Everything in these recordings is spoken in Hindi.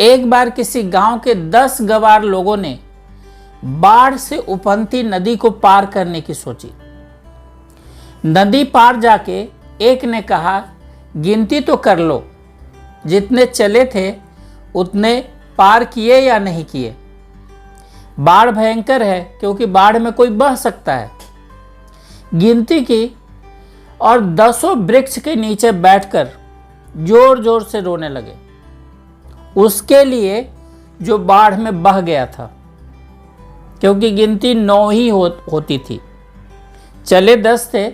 एक बार किसी गांव के 10 गवार लोगों ने बाढ़ से उफनती नदी को पार करने की सोची। नदी पार जाके एक ने कहा, गिनती तो कर लो, जितने चले थे उतने पार किए या नहीं किए। बाढ़ भयंकर है क्योंकि बाढ़ में कोई बह सकता है। गिनती की और 10 वृक्ष के नीचे बैठकर जोर जोर से रोने लगे, उसके लिए जो बाढ़ में बह गया था, क्योंकि गिनती 9 ही होती थी। चले 10 थे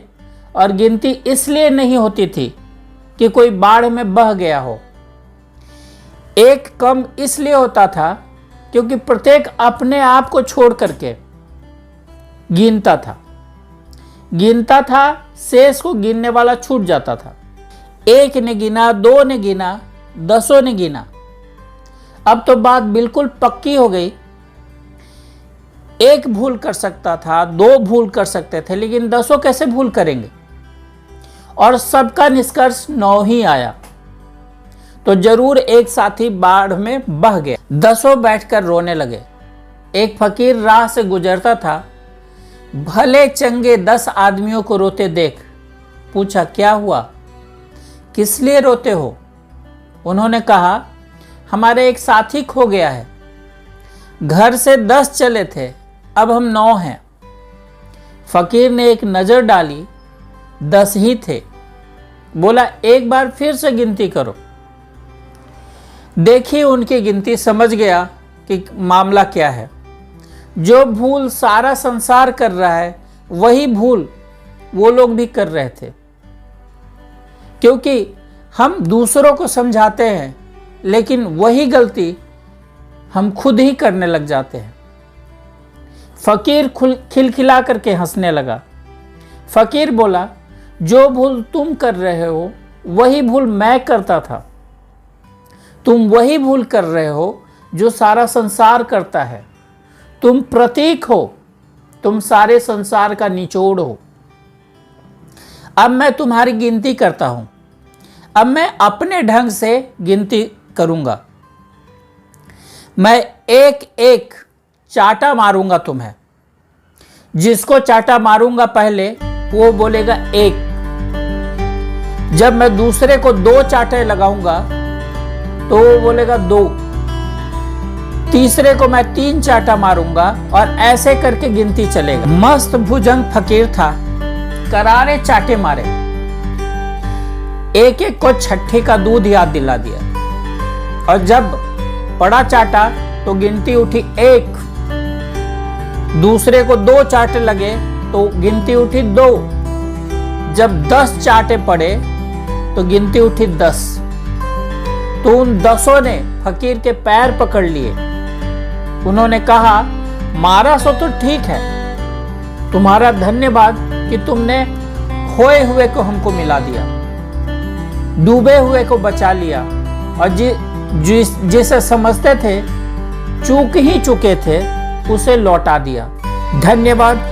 और गिनती इसलिए नहीं होती थी कि कोई बाढ़ में बह गया हो। एक कम इसलिए होता था क्योंकि प्रत्येक अपने आप को छोड़ करके गिनता था, शेष को गिनने वाला छूट जाता था। एक ने गिना, 2 ने गिना, 10 ने गिना। अब तो बात बिल्कुल पक्की हो गई। एक भूल कर सकता था, 2 भूल कर सकते थे, लेकिन 10 कैसे भूल करेंगे। और सबका निष्कर्ष 9 ही आया, तो जरूर एक साथी बाढ़ में बह गया। 10 बैठकर रोने लगे। एक फकीर राह से गुजरता था, भले चंगे 10 आदमियों को रोते देख पूछा, क्या हुआ, किस लिए रोते हो? उन्होंने कहा, हमारे एक साथी खो गया है। घर से 10 चले थे, अब हम 9 हैं। फकीर ने एक नजर डाली, 10 ही थे। बोला, एक बार फिर से गिनती करो। देखी उनकी गिनती, समझ गया कि मामला क्या है। जो भूल सारा संसार कर रहा है, वही भूल वो लोग भी कर रहे थे। क्योंकि हम दूसरों को समझाते हैं, लेकिन वही गलती हम खुद ही करने लग जाते हैं। फकीर खिलखिला करके हंसने लगा। फकीर बोला, जो भूल तुम कर रहे हो वही भूल मैं करता था। तुम वही भूल कर रहे हो जो सारा संसार करता है। तुम प्रतीक हो, तुम सारे संसार का निचोड़ हो। अब मैं तुम्हारी गिनती करता हूं। अब मैं अपने ढंग से गिनती करूंगा। मैं एक एक चाटा मारूंगा तुम्हें। जिसको चाटा मारूंगा पहले, वो बोलेगा 1। जब मैं दूसरे को 2 चाटे लगाऊंगा तो वो बोलेगा 2। तीसरे को मैं 3 चाटा मारूंगा और ऐसे करके गिनती चलेगा। मस्त भुजंग फकीर था, करारे चाटे मारे। एक एक को छठे का दूध याद दिला दिया। और जब पड़ा चाटा तो गिनती उठी 1। दूसरे को 2 चाटे लगे तो गिनती उठी 2। जब 10 चाटे पड़े तो गिनती उठी 10। तो उन 10 ने फकीर के पैर पकड़ लिए। उन्होंने कहा, मारा सो तो ठीक है, तुम्हारा धन्यवाद कि तुमने खोए हुए को हमको मिला दिया, डूबे हुए को बचा लिया, और जिसे समझते थे चूक ही चुके थे, उसे लौटा दिया। धन्यवाद।